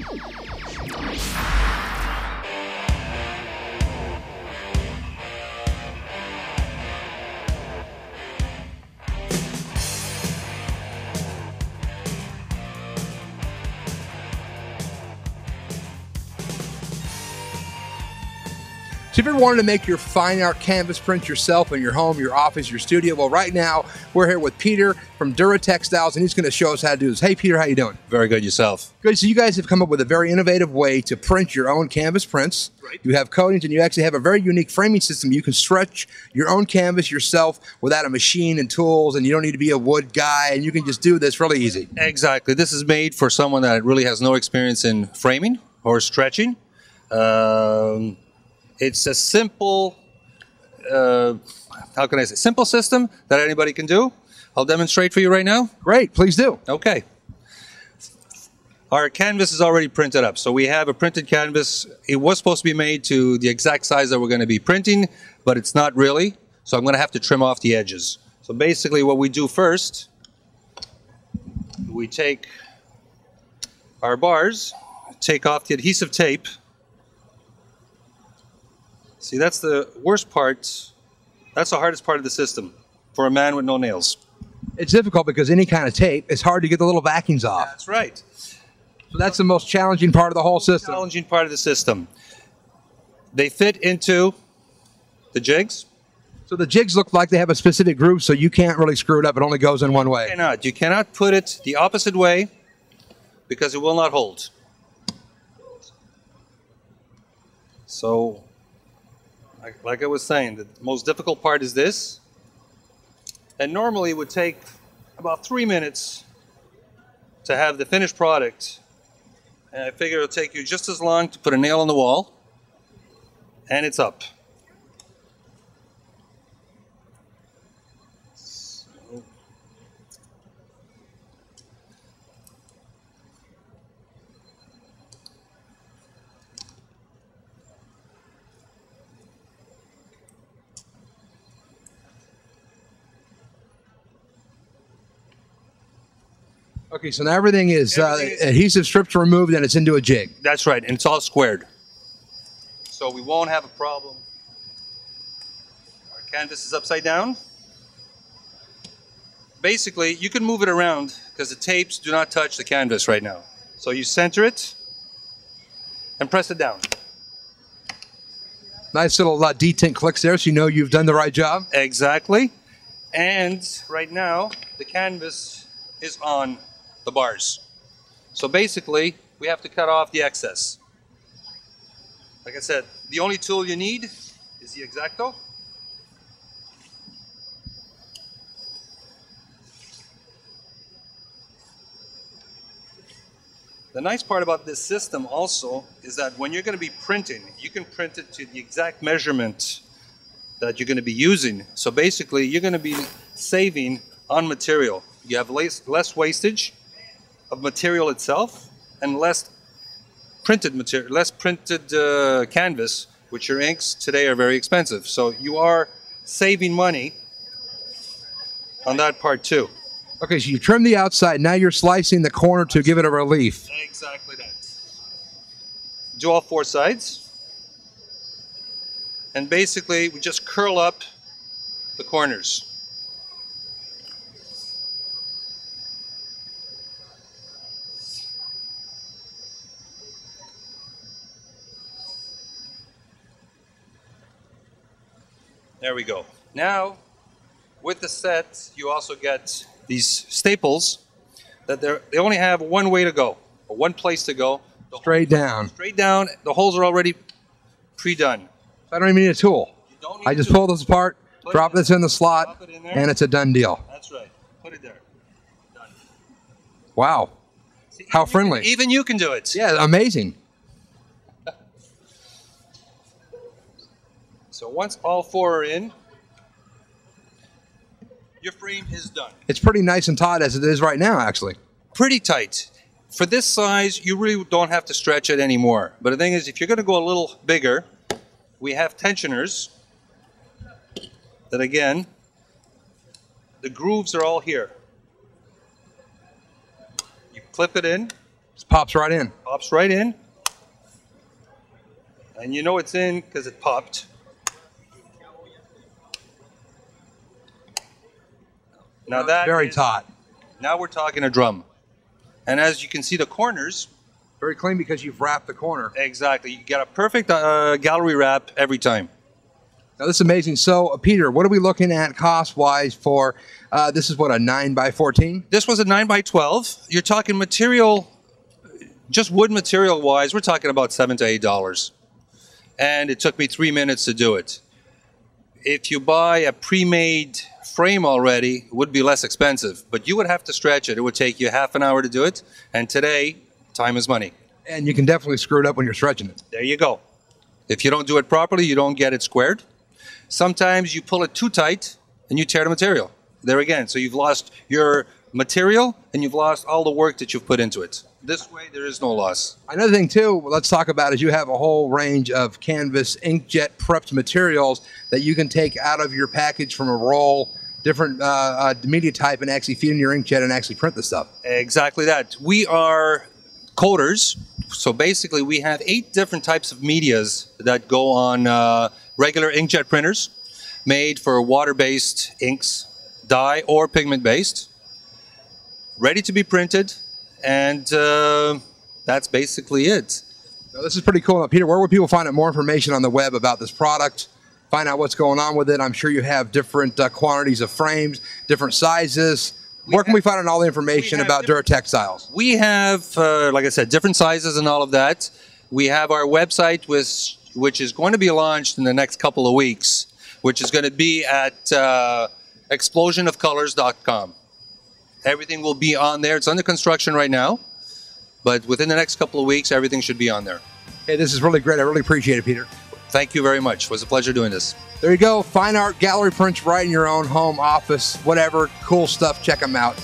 So if you ever wanted to make your fine art canvas print yourself in your home, your office, your studio, well, right now we're here with Peter from Dura Textiles, and he's going to show us how to do this. Hey, Peter, how you doing? Very good. Yourself? Good. So you guys have come up with a very innovative way to print your own canvas prints. Right. You have coatings, and you actually have a very unique framing system. You can stretch your own canvas yourself without a machine and tools, and you don't need to be a wood guy, and you can just do this really easy. Exactly. This is made for someone that really has no experience in framing or stretching. It's a simple, how can I say, simple system that anybody can do. I'll demonstrate for you right now. Great, please do. Okay. Our canvas is already printed up. So we have a printed canvas. It was supposed to be made to the exact size that we're going to be printing, but it's not really. So I'm going to have to trim off the edges. So basically what we do first, we take our bars, take off the adhesive tape. See, that's the worst part. That's the hardest part of the system for a man with no nails. It's difficult because any kind of tape, it's hard to get the little backings off. That's right. So that's the most challenging part of the whole system. Challenging part of the system. They fit into the jigs. So the jigs look like they have a specific groove, so you can't really screw it up. It only goes in one way. You cannot put it the opposite way because it will not hold. So, like I was saying, the most difficult part is this. And normally it would take about 3 minutes to have the finished product. And I figure it'll take you just as long to put a nail on the wall. And it's up. Okay, so now everything is adhesive strips removed and it's into a jig. That's right, and it's all squared. So we won't have a problem. Our canvas is upside down. Basically, you can move it around because the tapes do not touch the canvas right now. So you center it and press it down. Nice little detent clicks there, so you know you've done the right job. Exactly. And right now, the canvas is on the bars. So basically, we have to cut off the excess. Like I said, the only tool you need is the X-Acto. The nice part about this system also is that when you're going to be printing, you can print it to the exact measurement that you're going to be using. So basically, you're going to be saving on material. You have less wastage of material itself and less printed material, less printed canvas, which your inks today are very expensive. So you are saving money on that part too. Okay, so you trim the outside, now you're slicing the corner to give it a relief. Exactly that. Do all 4 sides. And basically, we just curl up the corners. There we go. Now, with the set, you also get these staples that they only have one way to go, or one place to go. Straight down. Straight down. The holes are already pre-done. I don't even need a tool. I just pull this apart, drop this in the slot, and it's a done deal. That's right. Put it there. Done. Wow. See, how friendly. Even you can do it. Yeah, amazing. So once all 4 are in, your frame is done. It's pretty nice and taut as it is right now, actually. Pretty tight. For this size, you really don't have to stretch it anymore. But the thing is, if you're going to go a little bigger, we have tensioners that, again, the grooves are all here. You clip it in. Just pops right in. Pops right in. And you know it's in because it popped. Now that very is taut. Now we're talking a drum. And as you can see, the corners. Very clean because you've wrapped the corner. Exactly. You get a perfect gallery wrap every time. Now this is amazing. So, Peter, what are we looking at cost-wise for, this is what, a 9x14? This was a 9x12. You're talking material, just wood material-wise, we're talking about $7 to $8. And it took me 3 minutes to do it. If you buy a pre-made frame already, it would be less expensive. But you would have to stretch it. It would take you half an hour to do it. And today, time is money. And you can definitely screw it up when you're stretching it. There you go. If you don't do it properly, you don't get it squared. Sometimes you pull it too tight and you tear the material. There again, so you've lost your material and you've lost all the work that you've put into it. This way, there is no loss. Another thing, too, let's talk about is you have a whole range of canvas inkjet prepped materials that you can take out of your package from a roll, different media type, and actually feed in your inkjet and actually print the stuff. Exactly that. We are coders. So basically, we have 8 different types of medias that go on regular inkjet printers made for water-based inks, dye, or pigment-based, ready to be printed, and that's basically it. Now, this is pretty cool. Now, Peter, where would people find out more information on the web about this product? Find out what's going on with it. I'm sure you have different quantities of frames, different sizes. Where can we find out all the information about Dura Textiles? We have, like I said, different sizes and all of that. We have our website, which is going to be launched in the next couple of weeks, which is going to be at explosionofcolors.com. Everything will be on there. It's under construction right now, but within the next couple of weeks, everything should be on there. Hey, this is really great. I really appreciate it, Peter. Thank you very much. It was a pleasure doing this. There you go. Fine art gallery prints right in your own home, office, whatever. Cool stuff. Check them out.